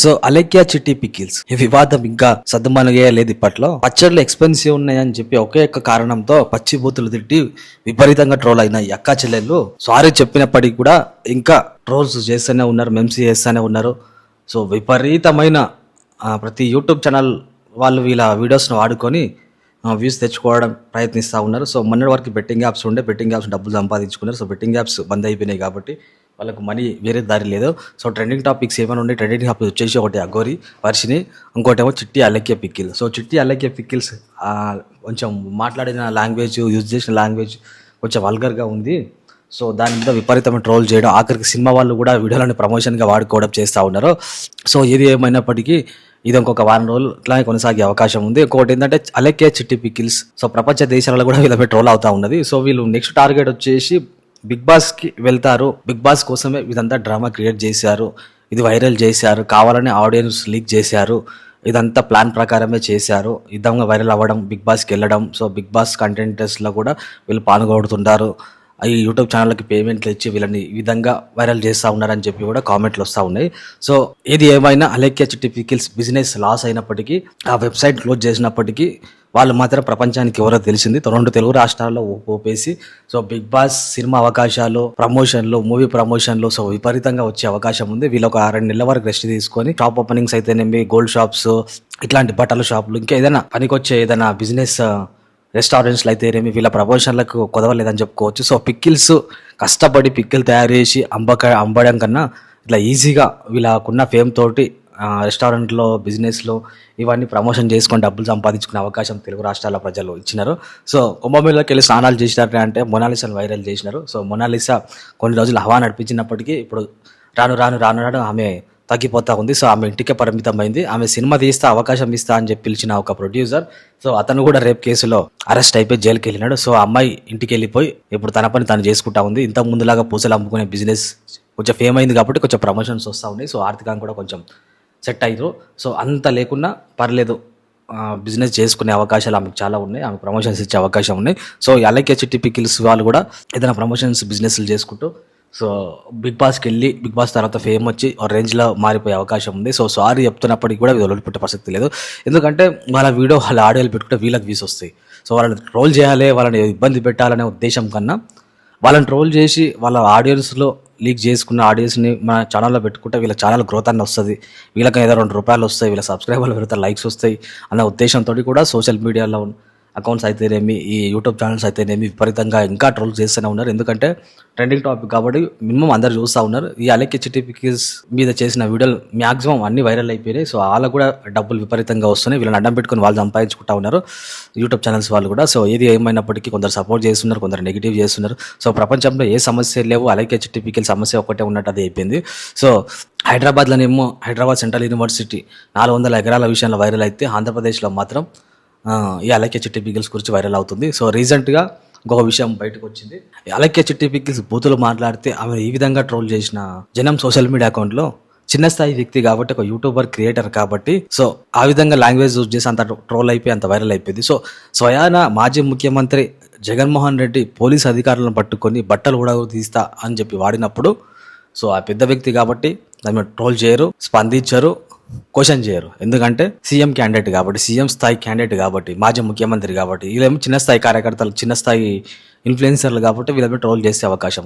So Alekhya చిట్టి pickles ఈ వివాదం ఇంకా సద్దుమణగేయలేదు. ఇప్పట్లో పచ్చళ్ళు ఎక్స్పెన్సివ్ ఉన్నాయని చెప్పి ఒకే ఒక్క కారణంతో పచ్చి బూతులు తిట్టి విపరీతంగా ట్రోల్ అయిన ఈ అక్కా చెల్లెళ్ళు సారీ చెప్పినప్పటికీ కూడా ఇంకా ట్రోల్స్ చేస్తూనే ఉన్నారు, మెమ్సీ చేస్తూనే ఉన్నారు. సో విపరీతమైన ప్రతి యూట్యూబ్ ఛానల్ వాళ్ళు వీళ్ళ వీడియోస్ను వాడుకొని వ్యూస్ తెచ్చుకోవడం ప్రయత్నిస్తూ ఉన్నారు. సో మొన్నటి వరకు బెట్టింగ్ యాప్స్ ఉండే, బెట్టింగ్ యాప్స్ డబ్బులు సంపాదించుకున్నారు. సో బెట్టింగ్ యాప్స్ బంద్ అయిపోయినాయి కాబట్టి వాళ్ళకు మనీ వేరే దారి లేదు. సో ట్రెండింగ్ టాపిక్స్ ఏమైనా ఉండే, ట్రెండింగ్ టాపిక్స్ వచ్చేసి ఒకటి అఘోరి వర్షిని, ఇంకోటేమో చిట్టి అలెక్య పికిల్. సో చిట్టి అలెక్య పికిల్స్ కొంచెం మాట్లాడిన లాంగ్వేజ్, యూజ్ చేసిన లాంగ్వేజ్ కొంచెం వల్గర్గా ఉంది. సో దాని మీద విపరీతమైన ట్రోల్ చేయడం, ఆఖరికి సినిమా వాళ్ళు కూడా వీడియోలను ప్రమోషన్గా వాడుకోవడం చేస్తూ ఉన్నారు. సో ఏది ఏమైనప్పటికీ ఇది ఇంకొక వారం రోజులు ఇట్లానే కొనసాగే అవకాశం ఉంది. ఇంకొకటి ఏంటంటే అలెక్య చిట్టి పికిల్స్. సో ప్రపంచ దేశాలలో కూడా వీళ్ళపై ట్రోల్ అవుతా ఉన్నది. సో వీళ్ళు నెక్స్ట్ టార్గెట్ వచ్చేసి బిగ్ బాస్కి వెళ్తారు. బిగ్ బాస్ కోసమే ఇదంతా డ్రామా క్రియేట్ చేశారు, ఇది వైరల్ చేశారు, కావాలని ఆడియన్స్ లీక్ చేశారు, ఇదంతా ప్లాన్ ప్రకారమే చేశారు. ఈ విధంగా వైరల్ అవ్వడం, బిగ్ బాస్కి వెళ్ళడం. సో బిగ్ బాస్ కంటెంటర్స్లో కూడా వీళ్ళు పాల్గొడుతుంటారు. ఈ యూట్యూబ్ ఛానల్కి పేమెంట్లు ఇచ్చి వీళ్ళని ఈ విధంగా వైరల్ చేస్తూ ఉన్నారని చెప్పి కూడా కామెంట్లు వస్తూ ఉన్నాయి. సో ఏది ఏమైనా అలెక్య చిట్టి పికిల్స్ బిజినెస్ లాస్ అయినప్పటికీ, ఆ వెబ్సైట్ క్లోజ్ చేసినప్పటికీ వాళ్ళు మాత్రం ప్రపంచానికి ఎవరో తెలిసింది. 2 తెలుగు రాష్ట్రాల్లో ఊపేసి సో బిగ్ బాస్ సినిమా అవకాశాలు, ప్రమోషన్లు, మూవీ ప్రమోషన్లు సో విపరీతంగా వచ్చే అవకాశం ఉంది. వీళ్ళు ఒక 2 నెలల వరకు రెస్ట్ తీసుకొని షాప్ ఓపెనింగ్స్ అయితేనేమి, గోల్డ్ షాప్స్, ఇట్లాంటి బట్టల షాపులు, ఇంకా ఏదైనా పనికొచ్చే ఏదైనా బిజినెస్ రెస్టారెంట్స్లో అయితేనేమి వీళ్ళ ప్రమోషన్లకు కుదవలేదని చెప్పుకోవచ్చు. సో పిక్కిల్స్ కష్టపడి పిక్కిల్ తయారు చేసి అమ్మడం కన్నా ఇట్లా ఈజీగా వీళ్ళకున్న ఫేమ్ తోటి రెస్టారెంట్లో, బిజినెస్లో ఇవన్నీ ప్రమోషన్ చేసుకొని డబ్బులు సంపాదించుకునే అవకాశం తెలుగు రాష్ట్రాల ప్రజలు ఇచ్చినారు. సో కుంభమేళకి వెళ్ళి స్నానాలు చేసినారు అంటే మొనాలిసాను వైరల్ చేసినారు. సో మొనాలిసా కొన్ని రోజులు హవా నడిపించినప్పటికీ ఇప్పుడు రాను ఆమె తగ్గిపోతా ఉంది. సో ఆమె ఇంటికే పరిమితమైంది. ఆమె సినిమా తీస్తా, అవకాశం ఇస్తా అని చెప్పి పిలిచిన ఒక ప్రొడ్యూసర్, సో అతను కూడా రేప్ కేసులో అరెస్ట్ అయిపోయి జైలుకి వెళ్ళినాడు. సో అమ్మాయి ఇంటికి వెళ్ళిపోయి ఇప్పుడు తన పని తను చేసుకుంటా ఉంది. ఇంత ముందులాగా పూసలు అమ్ముకునే బిజినెస్ కొంచెం ఫేమ్ అయింది కాబట్టి కొంచెం ప్రమోషన్స్ వస్తూ ఉన్నాయి. సో ఆర్థికంగా కూడా కొంచెం సెట్ అయ్యారు. సో అంత లేకున్నా పర్లేదు, బిజినెస్ చేసుకునే అవకాశాలు ఆమెకు చాలా ఉన్నాయి, ఆమె ప్రమోషన్స్ ఇచ్చే అవకాశం ఉన్నాయి. సో అలెక్య చిట్టి పికిల్స్ వాళ్ళు కూడా ఏదైనా ప్రమోషన్స్ బిజినెస్లు చేసుకుంటూ సో బిగ్ బాస్కి వెళ్ళి బిగ్ బాస్ తర్వాత ఫేమ్ వచ్చి రేంజ్లో మారిపోయే అవకాశం ఉంది. సో సారీ చెప్తున్నప్పటికీ కూడా వీళ్ళు వదిలిపెట్టే పరిస్థితి లేదు. ఎందుకంటే వాళ్ళ వీడియో, వాళ్ళ ఆడియోలు పెట్టుకుంటే వీళ్ళకి వ్యూస్ వస్తాయి. సో వాళ్ళని ట్రోల్ చేయాలి, వాళ్ళని ఇబ్బంది పెట్టాలనే ఉద్దేశం కన్నా వాళ్ళని ట్రోల్ చేసి వాళ్ళ ఆడియన్స్లో లీక్ చేసుకున్న ఆడియన్స్ని మన ఛానల్లో పెట్టుకుంటే వీళ్ళ ఛానల్ గ్రోత్ అన్న వస్తుంది, వీళ్ళకి ఏదో ₹2 వస్తాయి, వీళ్ళ సబ్స్క్రైబర్లు పెరుగుతారు, లైక్స్ వస్తాయి అన్న ఉద్దేశంతో కూడా సోషల్ మీడియాలో అకౌంట్స్ అయితేనేమి, ఈ యూట్యూబ్ ఛానల్స్ అయితేనేమి విపరీతంగా ఇంకా ట్రోల్ చేస్తూనే ఉన్నారు. ఎందుకంటే ట్రెండింగ్ టాపిక్ కాబట్టి మినిమం అందరు చూస్తూ ఉన్నారు. ఈ అలెక్య చిట్టి పికిల్స్ మీద చేసిన వీడియోలు మ్యాక్సిమం అన్ని వైరల్ అయిపోయినాయి. సో వాళ్ళకు కూడా డబ్బులు విపరీతంగా వస్తున్నాయి. వీళ్ళని అడ్డం పెట్టుకుని వాళ్ళు సంపాదించుకుంటా ఉన్నారు యూట్యూబ్ ఛానల్స్ వాళ్ళు కూడా. సో ఏది ఏమైనప్పటికీ కొందరు సపోర్ట్ చేస్తున్నారు, కొందరు నెగిటివ్ చేస్తున్నారు. సో ప్రపంచంలో ఏ సమస్య లేవు, అలెక్య చిట్టి పికిల్ సమస్య ఒకటే ఉన్నట్టు అది అయిపోయింది. సో హైదరాబాద్లోనేమో హైదరాబాద్ సెంట్రల్ యూనివర్సిటీ 400 ఎకరాల విషయంలో వైరల్ అయితే, ఆంధ్రప్రదేశ్లో మాత్రం ఈ అలెక్య చిట్టి పికిల్స్ గురించి వైరల్ అవుతుంది. సో రీసెంట్గా ఇంకొక విషయం బయటకు వచ్చింది. అలెక్య చిట్టి పికిల్స్ బూతులు మాట్లాడితే ఆమె ఈ విధంగా ట్రోల్ చేసిన జనం సోషల్ మీడియా అకౌంట్లో చిన్న స్థాయి వ్యక్తి కాబట్టి, ఒక యూట్యూబర్, క్రియేటర్ కాబట్టి సో ఆ విధంగా లాంగ్వేజ్ యూజ్ చేసి అంత ట్రోల్ అయిపోయి అంత వైరల్ అయిపోయింది. సో స్వయాన మాజీ ముఖ్యమంత్రి జగన్మోహన్ రెడ్డి పోలీస్ అధికారులను పట్టుకొని బట్టలు కూడా తీస్తా అని చెప్పి వాడినప్పుడు సో ఆ పెద్ద వ్యక్తి కాబట్టి దాన్ని ట్రోల్ చేయరు, స్పందించరు, క్వశ్చన్ చేయరు. ఎందుకంటే సీఎం క్యాండిడేట్ కాబట్టి, సీఎం స్థాయి క్యాండిడేట్ కాబట్టి, మాజీ ముఖ్యమంత్రి కాబట్టి, వీళ్ళేమో చిన్న స్థాయి కార్యకర్తలు, చిన్న స్థాయి ఇన్ఫ్లుయెన్సర్లు కాబట్టి వీళ్ళపై ట్రోల్ చేసే అవకాశం